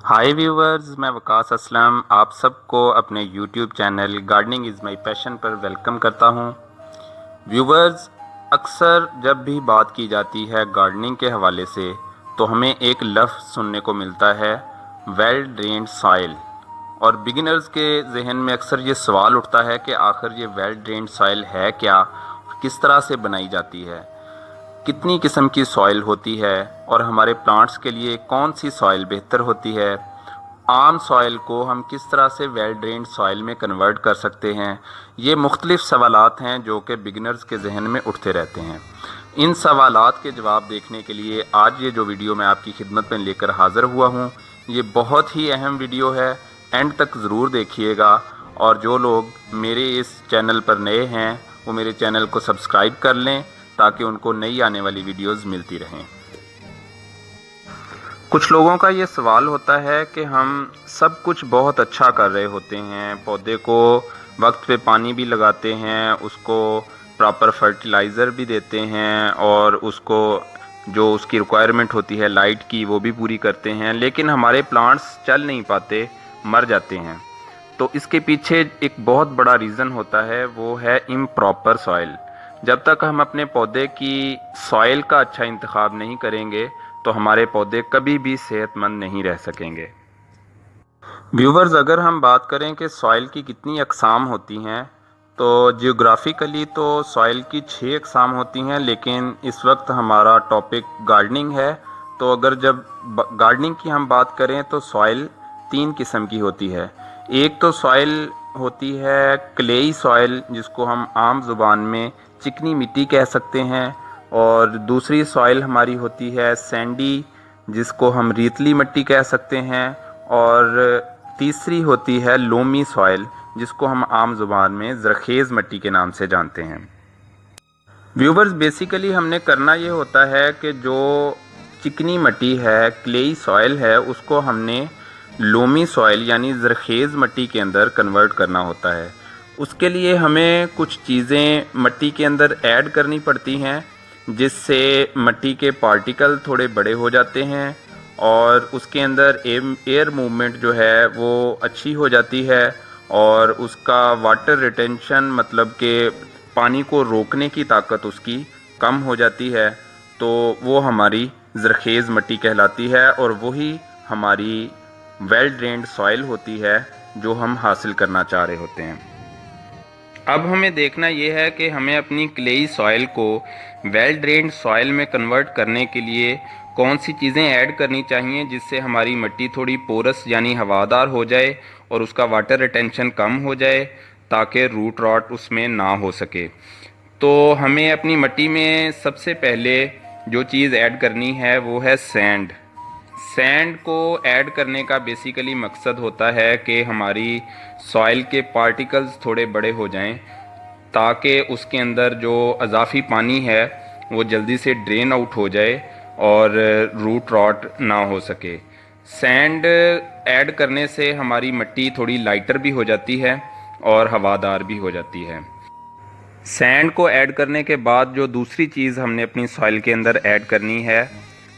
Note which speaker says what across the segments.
Speaker 1: हाय viewers, मैं वकास असलम आप सबको अपने YouTube channel gardening is my passion पर वेलकम करता हूँ। व्यूवर्स, अक्सर जब भी बात की जाती है गार्डनिंग के हवाले से तो हमें एक लफ्ज़ सुनने को मिलता है, वेल ड्रेन्ड सॉइल। और बिगिनर्स के जहन में अक्सर ये सवाल उठता है कि आखिर ये वेल ड्रेन्ड सॉइल है क्या, किस तरह से बनाई जाती है, कितनी किस्म की सॉइल होती है और हमारे प्लांट्स के लिए कौन सी सॉइल बेहतर होती है, आम सॉइल को हम किस तरह से वेल ड्रेन्ड सॉइल में कन्वर्ट कर सकते हैं। ये मुख्तलिफ़ सवालात हैं जो कि बिगिनर्स के जहन में उठते रहते हैं। इन सवालात के जवाब देखने के लिए आज ये जो वीडियो मैं आपकी खिदमत में लेकर हाज़िर हुआ हूँ, ये बहुत ही अहम वीडियो है। एंड तक ज़रूर देखिएगा और जो लोग मेरे इस चैनल पर नए हैं वो मेरे चैनल को सब्सक्राइब कर लें ताकि उनको नई आने वाली वीडियोज़ मिलती रहें। कुछ लोगों का ये सवाल होता है कि हम सब कुछ बहुत अच्छा कर रहे होते हैं, पौधे को वक्त पे पानी भी लगाते हैं, उसको प्रॉपर फर्टिलाइज़र भी देते हैं और उसको जो उसकी रिक्वायरमेंट होती है लाइट की वो भी पूरी करते हैं, लेकिन हमारे प्लांट्स चल नहीं पाते, मर जाते हैं। तो इसके पीछे एक बहुत बड़ा रीज़न होता है, वो है इम्प्रॉपर सॉइल। जब तक हम अपने पौधे की सॉइल का अच्छा इंतखाब नहीं करेंगे तो हमारे पौधे कभी भी सेहतमंद नहीं रह सकेंगे। व्यूवर्स, अगर हम बात करें कि सॉइल की कितनी अक़साम होती हैं तो जियोग्राफिकली तो सॉइल की 6 अक़साम होती हैं, लेकिन इस वक्त हमारा टॉपिक गार्डनिंग है। तो अगर जब गार्डनिंग की हम बात करें तो सॉइल 3 किस्म की होती है। एक तो सॉइल होती है क्लेई सॉइल, जिसको हम आम ज़ुबान में चिकनी मिट्टी कह सकते हैं, और दूसरी सॉइल हमारी होती है सैंडी, जिसको हम रेतली मिट्टी कह सकते हैं, और तीसरी होती है लोमी सॉइल, जिसको हम आम ज़ुबान में ज़रखेज़ मिट्टी के नाम से जानते हैं। व्यूवर्स, बेसिकली हमने करना ये होता है कि जो चिकनी मिट्टी है, क्लेई सॉइल है, उसको हमने लोमी सॉइल यानी ज़रखेज़ मिट्टी के अंदर कन्वर्ट करना होता है। उसके लिए हमें कुछ चीज़ें मिट्टी के अंदर ऐड करनी पड़ती हैं, जिससे मिट्टी के पार्टिकल थोड़े बड़े हो जाते हैं और उसके अंदर एयर मूवमेंट जो है वो अच्छी हो जाती है और उसका वाटर रिटेंशन, मतलब कि पानी को रोकने की ताकत उसकी कम हो जाती है। तो वो हमारी ज़रखेज़ मिट्टी कहलाती है और वही हमारी वेल ड्रेन्ड सॉइल होती है जो हम हासिल करना चाह रहे होते हैं। अब हमें देखना यह है कि हमें अपनी क्लेई सॉइल को वेल ड्रेन्ड सॉइल में कन्वर्ट करने के लिए कौन सी चीज़ें ऐड करनी चाहिए, जिससे हमारी मिट्टी थोड़ी पोरस यानी हवादार हो जाए और उसका वाटर रिटेंशन कम हो जाए, ताकि रूट रॉट उसमें ना हो सके। तो हमें अपनी मिट्टी में सबसे पहले जो चीज़ ऐड करनी है वो है सैंड। सैंड को ऐड करने का बेसिकली मकसद होता है कि हमारी सॉइल के पार्टिकल्स थोड़े बड़े हो जाएं, ताकि उसके अंदर जो अज़ाफ़ी पानी है वो जल्दी से ड्रेन आउट हो जाए और रूट रॉट ना हो सके। सैंड ऐड करने से हमारी मिट्टी थोड़ी लाइटर भी हो जाती है और हवादार भी हो जाती है। सैंड को ऐड करने के बाद जो दूसरी चीज़ हमने अपनी सॉइल के अंदर ऐड करनी है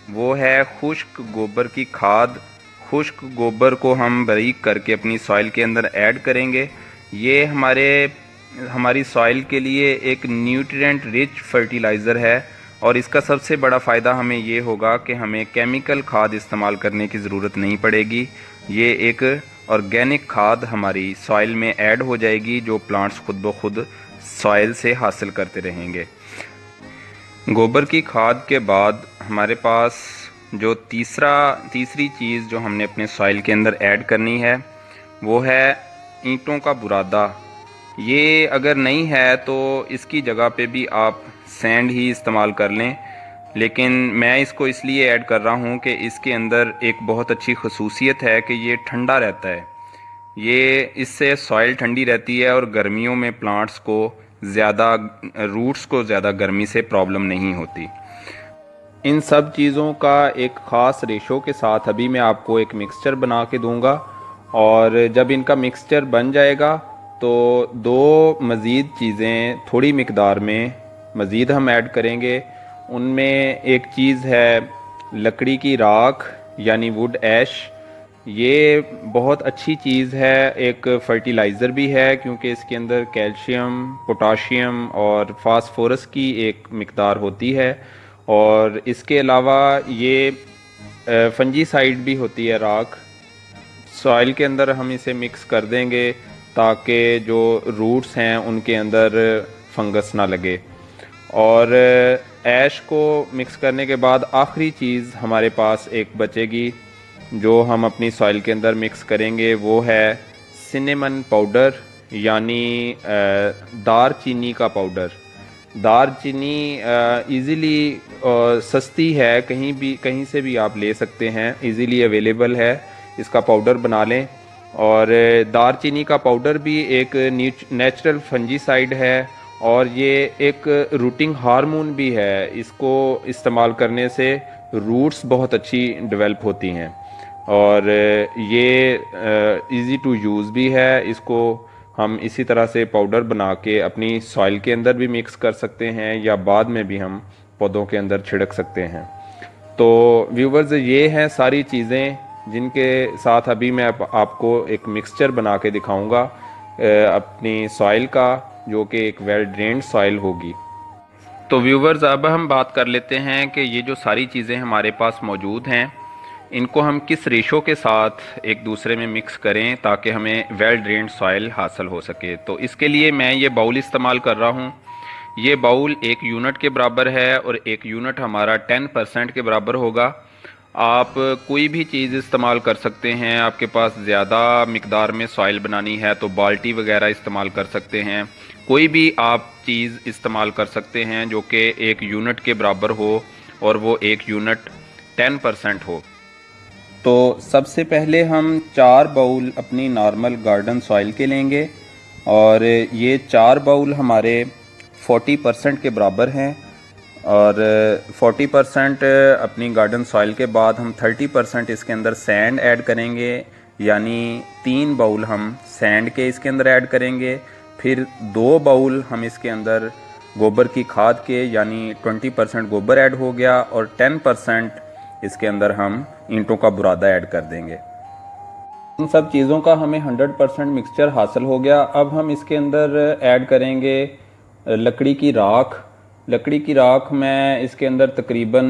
Speaker 1: वो है खुश्क गोबर की खाद। खुश्क गोबर को हम बारीक करके अपनी सॉइल के अंदर ऐड करेंगे। ये हमारी सॉइल के लिए एक न्यूट्रिएंट रिच फर्टिलाइज़र है और इसका सबसे बड़ा फ़ायदा हमें ये होगा कि हमें केमिकल खाद इस्तेमाल करने की ज़रूरत नहीं पड़ेगी। ये एक ऑर्गेनिक खाद हमारी सॉइल में ऐड हो जाएगी जो प्लांट्स खुद ब खुद सॉइल से हासिल करते रहेंगे। गोबर की खाद के बाद हमारे पास जो तीसरी चीज़ जो हमने अपने सॉइल के अंदर ऐड करनी है वो है ईंटों का बुरादा। ये अगर नहीं है तो इसकी जगह पे भी आप सैंड ही इस्तेमाल कर लें, लेकिन मैं इसको इसलिए ऐड कर रहा हूँ कि इसके अंदर एक बहुत अच्छी खसूसियत है कि ये ठंडा रहता है। ये इससे सॉइल ठंडी रहती है और गर्मियों में प्लांट्स को रूट्स को ज़्यादा गर्मी से प्रॉब्लम नहीं होती। इन सब चीज़ों का एक ख़ास रेशो के साथ अभी मैं आपको एक मिक्सचर बना के दूंगा और जब इनका मिक्सचर बन जाएगा तो दो मज़ीद चीज़ें थोड़ी मिकदार में मज़ीद हम ऐड करेंगे। उनमें एक चीज़ है लकड़ी की राख यानी वुड ऐश, ये बहुत अच्छी चीज़ है, एक फर्टिलाइज़र भी है क्योंकि इसके अंदर कैल्शियम, पोटाशियम और फास्फोरस की एक मिकदार होती है। और इसके अलावा ये फंजीसाइड भी होती है राख। सॉइल के अंदर हम इसे मिक्स कर देंगे ताकि जो रूट्स हैं उनके अंदर फंगस ना लगे। और ऐश को मिक्स करने के बाद आखिरी चीज़ हमारे पास एक बचेगी जो हम अपनी सॉइल के अंदर मिक्स करेंगे, वो है सिनेमन पाउडर, यानी दार चीनी का पाउडर। दार चीनी ईज़िली सस्ती है, कहीं से भी आप ले सकते हैं, इजीली अवेलेबल है। इसका पाउडर बना लें। और दार चीनी का पाउडर भी एक नेचुरल फंजीसाइड है और ये एक रूटिंग हार्मोन भी है। इसको इस्तेमाल करने से रूट्स बहुत अच्छी डेवलप होती हैं और ये इजी टू यूज़ भी है। इसको हम इसी तरह से पाउडर बना के अपनी सॉइल के अंदर भी मिक्स कर सकते हैं या बाद में भी हम पौधों के अंदर छिड़क सकते हैं। तो व्यूवर्स, ये हैं सारी चीज़ें जिनके साथ अभी मैं आपको एक मिक्सचर बना के दिखाऊंगा अपनी सॉइल का, जो कि एक वेल ड्रेन्ड सॉइल होगी। तो व्यूवर्स, अब हम बात कर लेते हैं कि ये जो सारी चीज़ें हमारे पास मौजूद हैं इनको हम किस रेशो के साथ एक दूसरे में मिक्स करें ताकि हमें वेल ड्रेन्ड सॉइल हासिल हो सके। तो इसके लिए मैं ये बाउल इस्तेमाल कर रहा हूँ। ये बाउल 1 यूनिट के बराबर है और 1 यूनिट हमारा 10% के बराबर होगा। आप कोई भी चीज़ इस्तेमाल कर सकते हैं। आपके पास ज़्यादा मिकदार में सॉइल बनानी है तो बाल्टी वगैरह इस्तेमाल कर सकते हैं। कोई भी आप चीज़ इस्तेमाल कर सकते हैं जो कि 1 यूनिट के बराबर हो और वो 1 यूनिट 10% हो। तो सबसे पहले हम 4 बाउल अपनी नॉर्मल गार्डन सॉइल के लेंगे और ये 4 बाउल हमारे 40% के बराबर हैं। और 40% अपनी गार्डन सॉइल के बाद हम 30% इसके अंदर सैंड ऐड करेंगे, यानी 3 बाउल हम सैंड के इसके अंदर ऐड करेंगे। फिर 2 बाउल हम इसके अंदर गोबर की खाद के, यानी 20% गोबर ऐड हो गया और 10% इसके अंदर हम ईंटों का बुरादा ऐड कर देंगे। इन सब चीज़ों का हमें 100% मिक्सचर हासिल हो गया। अब हम इसके अंदर ऐड करेंगे लकड़ी की राख। लकड़ी की राख मैं इसके अंदर तकरीबन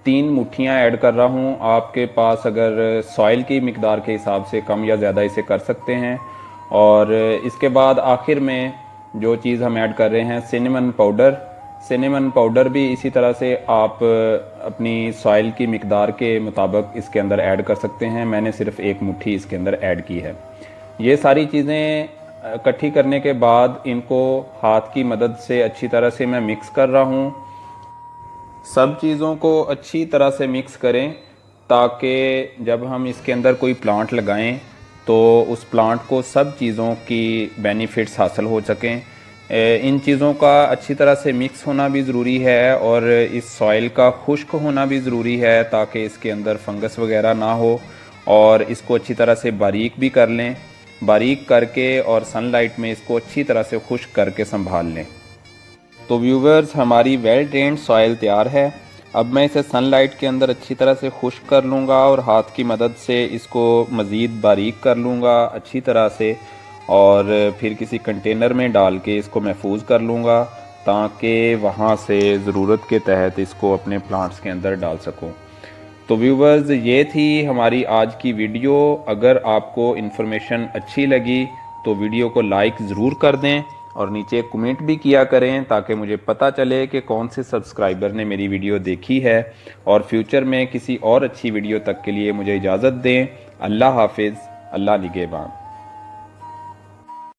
Speaker 1: 3 मुट्ठियाँ ऐड कर रहा हूँ। आपके पास अगर सॉइल की मिकदार के हिसाब से कम या ज़्यादा इसे कर सकते हैं। और इसके बाद आखिर में जो चीज़ हम ऐड कर रहे हैं सिनेमन पाउडर। सिनेमन पाउडर भी इसी तरह से आप अपनी सॉइल की मिकदार के मुताबिक इसके अंदर ऐड कर सकते हैं। मैंने सिर्फ 1 मुट्ठी इसके अंदर ऐड की है। ये सारी चीज़ें इकट्ठी करने के बाद इनको हाथ की मदद से अच्छी तरह से मैं मिक्स कर रहा हूँ। सब चीज़ों को अच्छी तरह से मिक्स करें ताकि जब हम इसके अंदर कोई प्लांट लगाएं तो उस प्लांट को सब चीज़ों की बेनिफिट्स हासिल हो सकें। इन चीज़ों का अच्छी तरह से मिक्स होना भी ज़रूरी है और इस सॉइल का खुश्क होना भी ज़रूरी है ताकि इसके अंदर फंगस वगैरह ना हो। और इसको अच्छी तरह से बारीक भी कर लें, बारीक करके और सनलाइट में इसको अच्छी तरह से खुश्क करके संभाल लें। तो व्यूवर्स, हमारी वेल ड्रेन्ड सॉइल तैयार है। अब मैं इसे सनलाइट के अंदर अच्छी तरह से खुश्क कर लूँगा और हाथ की मदद से इसको मज़ीद बारीक कर लूँगा अच्छी तरह से और फिर किसी कंटेनर में डाल के इसको महफूज कर लूँगा ताकि वहाँ से ज़रूरत के तहत इसको अपने प्लांट्स के अंदर डाल सकूँ। तो व्यूवर्स, ये थी हमारी आज की वीडियो। अगर आपको इन्फॉर्मेशन अच्छी लगी तो वीडियो को लाइक ज़रूर कर दें और नीचे कमेंट भी किया करें ताकि मुझे पता चले कि कौन से सब्सक्राइबर ने मेरी वीडियो देखी है। और फ्यूचर में किसी और अच्छी वीडियो तक के लिए मुझे इजाज़त दें। अल्लाह हाफिज़, अल्लाह निगहबान।